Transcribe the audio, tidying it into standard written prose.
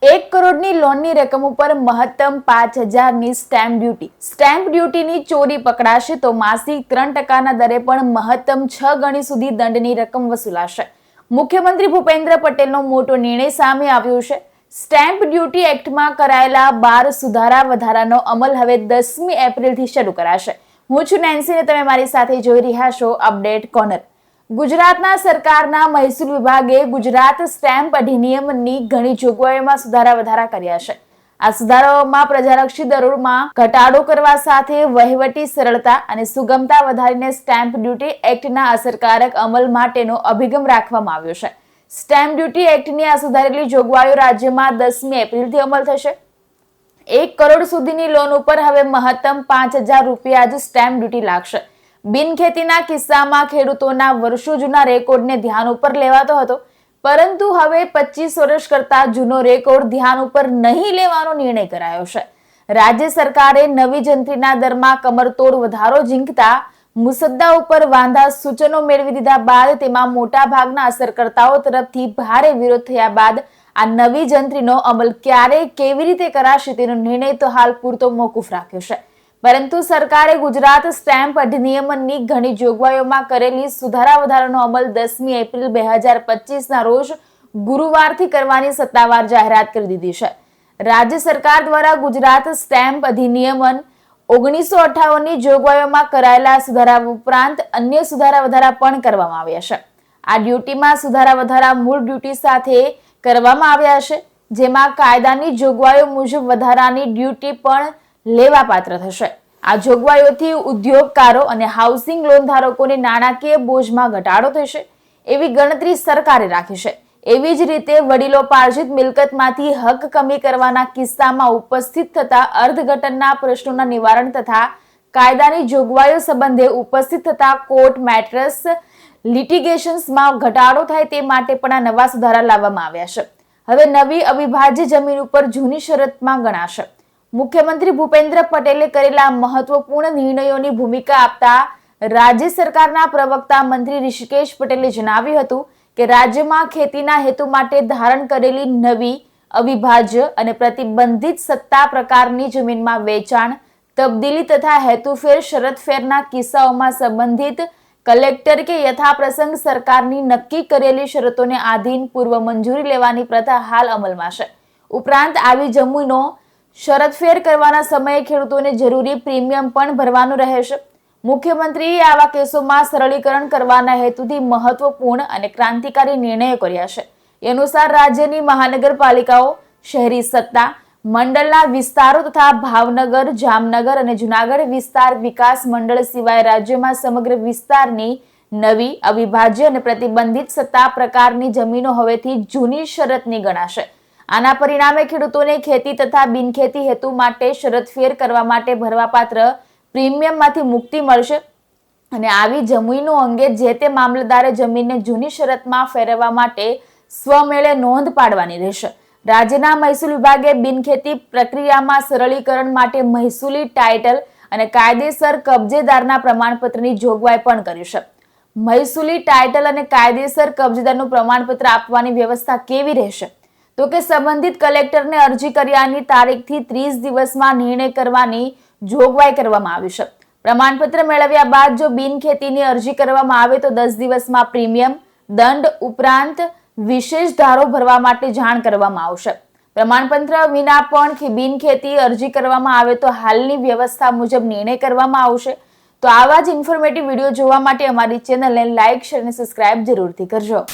1 કરોડની લોનની રકમ ઉપર મહત્તમ 5,000ની સ્ટેમ્પ ડ્યુટી. સ્ટેમ્પ ડ્યુટીની ચોરી પકડાશે તો માસિક 3% દરે પણ મહત્તમ 6 ગણી સુધી દંડની રકમ વસૂલાશે. મુખ્યમંત્રી ભૂપેન્દ્ર પટેલનો મોટો નિર્ણય સામે આવ્યો છે. સ્ટેમ્પ ડ્યુટી એક્ટમાં કરાયેલા 12 સુધારા વધારાનો અમલ હવે 10મી એપ્રિલથી શરૂ કરાશે. હું છું નેન્સી અને તમે મારી સાથે જોઈ રહ્યા છો અપડેટ કોર્નર. ગુજરાતના સરકારના મહેસૂલ વિભાગે ગુજરાત સ્ટેમ્પ અધિનિયમની ઘણી જોગવાઈઓમાં સુધારા વધારા કર્યા છે. આ સુધારાઓમાં પ્રજાલક્ષી દરોમાં ઘટાડો કરવા સાથે વહીવટી સરળતા અને સુગમતા વધારીને સ્ટેમ્પ ડ્યુટી એક્ટના અસરકારક અમલ માટેનો અભિગમ રાખવામાં આવ્યો છે. સ્ટેમ્પ ડ્યુટી એક્ટની આ સુધારેલી જોગવાઈઓ રાજ્યમાં 10મી એપ્રિલથી અમલ થશે. 1 કરોડ સુધીની લોન ઉપર હવે મહત્તમ 5,000 રૂપિયા જ સ્ટેમ્પ ડ્યુટી લાગશે. બિનખેતીના કિસ્સામાં ખેડૂતોના વર્ષો જૂના રેકોર્ડને ધ્યાન ઉપર લેવાતો હતો, પરંતુ હવે 25 વર્ષ કરતા જૂનો રેકોર્ડ ધ્યાન ઉપર નહીં લેવાનો નિર્ણય કરાયો છે. રાજ્ય સરકારે નવી જંત્રીના દરમાં કમરતોડ વધારો ઝીંકતા મુસદ્દા ઉપર વાંધા સૂચનો મેળવી દીધા બાદ તેમાં મોટા ભાગના અસરકર્તાઓ તરફથી ભારે વિરોધ થયા બાદ આ નવી જંત્રીનો અમલ ક્યારે કેવી રીતે કરાશે તેનો નિર્ણય તો હાલ પૂરતો મોકૂફ રાખ્યો છે. પરંતુ સરકારે ગુજરાત સ્ટેમ્પ અધિનિયમની ઘણી જોગવાઈઓમાં કરેલી સુધારા વધારાનો અમલ 10મી એપ્રિલ 2025ના રોજ ગુરુવારથી કરવાની સત્તાવાર જાહેરાત કરી દીધી છે. રાજ્ય સરકાર દ્વારા ગુજરાત સ્ટેમ્પ અધિનિયમ 1958ની જોગવાઈઓમાં કરાયેલા સુધારા ઉપરાંત અન્ય સુધારા વધારા પણ કરવામાં આવ્યા છે. આ ડ્યુટીમાં સુધારા વધારા મૂળ ડ્યુટી સાથે કરવામાં આવ્યા છે, જેમાં કાયદાની જોગવાઈઓ મુજબ વધારાની ડ્યુટી પણ લેવા પાત્ર થશે. આ જોગવાઈઓથી ઉદ્યોગકારો અને હાઉસિંગ લોન ધારકોને નાણાકીય બોજમાં ઘટાડો થશે એવી ગણતરી સરકારે રાખી છે. એવી જ રીતે વડીલોપાર્જિત મિલકતમાંથી હક કમી કરવાના કિસ્સામાં ઉપસ્થિત થતા અર્થઘટનના પ્રશ્નોના નિવારણ તથા કાયદાની જોગવાઈઓ સંબંધે ઉપસ્થિત થતા કોર્ટ મેટર્સ લિટિગેશન્સમાં ઘટાડો થાય તે માટે પણ આ નવા સુધારા લાવવામાં આવ્યા છે. હવે નવી અવિભાજ્ય જમીન ઉપર જૂની શરતમાં ગણાશે. મુખ્યમંત્રી ભૂપેન્દ્ર પટેલે કરેલા મહત્વપૂર્ણ નિર્ણયોની ભૂમિકા આપતા રાજ્ય સરકારના પ્રવક્તા મંત્રી ઋષિકેશ પટેલે જણાવ્યું હતું કે રાજ્યમાં ખેતીના હેતુ માટે ધારણ કરેલી નવી અવિભાજ્ય અને પ્રતિબંધિત સત્તા પ્રકારની જમીનમાં વેચાણ, તબદીલી તથા હેતુફેર શરતફેરના કિસ્સાઓમાં સંબંધિત કલેક્ટર કે યથાપ્રસંગ સરકારની નક્કી કરેલી શરતોને આધીન પૂર્વ મંજૂરી લેવાની પ્રથા હાલ અમલમાં છે. ઉપરાંત આવી જમીનો શરતફેર કરવાના સમયે ખેડૂતોને જરૂરી પ્રીમિયમ પણ ભરવાનું રહેશે. મુખ્યમંત્રીએ આવા કેસોમાં સરળીકરણ કરવાના હેતુથી મહત્વપૂર્ણ અને ક્રાંતિકારી નિર્ણયો કર્યા છે. એ અનુસાર રાજ્યની મહાનગરપાલિકાઓ, શહેરી સત્તા મંડળના વિસ્તારો તથા ભાવનગર, જામનગર અને જુનાગઢ વિસ્તાર વિકાસ મંડળ સિવાય રાજ્યમાં સમગ્ર વિસ્તારની નવી અવિભાજ્ય અને પ્રતિબંધિત સત્તા પ્રકારની જમીનો હવેથી જૂની શરતની ગણાશે. આના પરિણામે ખેડૂતોને ખેતી તથા બિનખેતી હેતુ માટે શરતફેર કરવા માટે ભરવાપાત્ર પ્રીમિયમમાંથી મુક્તિ મળશે અને આવી જમીનો અંગે જે તે મામલતદારે જમીનને જૂની શરતમાં ફેરવવા માટે સ્વમેળે નોંધ પાડવાની રહેશે. રાજ્યના મહેસૂલ વિભાગે બિનખેતી પ્રક્રિયામાં સરળીકરણ માટે મહેસૂલી ટાઇટલ અને કાયદેસર કબજેદારના પ્રમાણપત્રની જોગવાઈ પણ કરી છે. મહેસૂલી ટાઇટલ અને કાયદેસર કબજેદારનું પ્રમાણપત્ર આપવાની વ્યવસ્થા કેવી રહેશે? તો કે સંબંધિત કલેક્ટરને અરજી કર્યાની તારીખથી 30 દિવસમાં નિર્ણય કરવાની જોગવાઈ કરવામાં આવી છે. પ્રમાણપત્ર મેળવ્યા બાદ જો બિનખેતીની અરજી કરવામાં આવે તો 10 દિવસમાં પ્રીમિયમ, દંડ ઉપરાંત વિશેષ ધારો ભરવા માટે જાણ કરવામાં આવશે. પ્રમાણપત્ર વિના પણ બિનખેતી અરજી કરવામાં આવે તો હાલની વ્યવસ્થા મુજબ નિર્ણય કરવામાં આવશે. તો આવા જ ઇન્ફોર્મેટિવ વિડીયો જોવા માટે અમારી ચેનલને લાઇક, શેર અને સબસ્ક્રાઇબ જરૂરથી કરજો.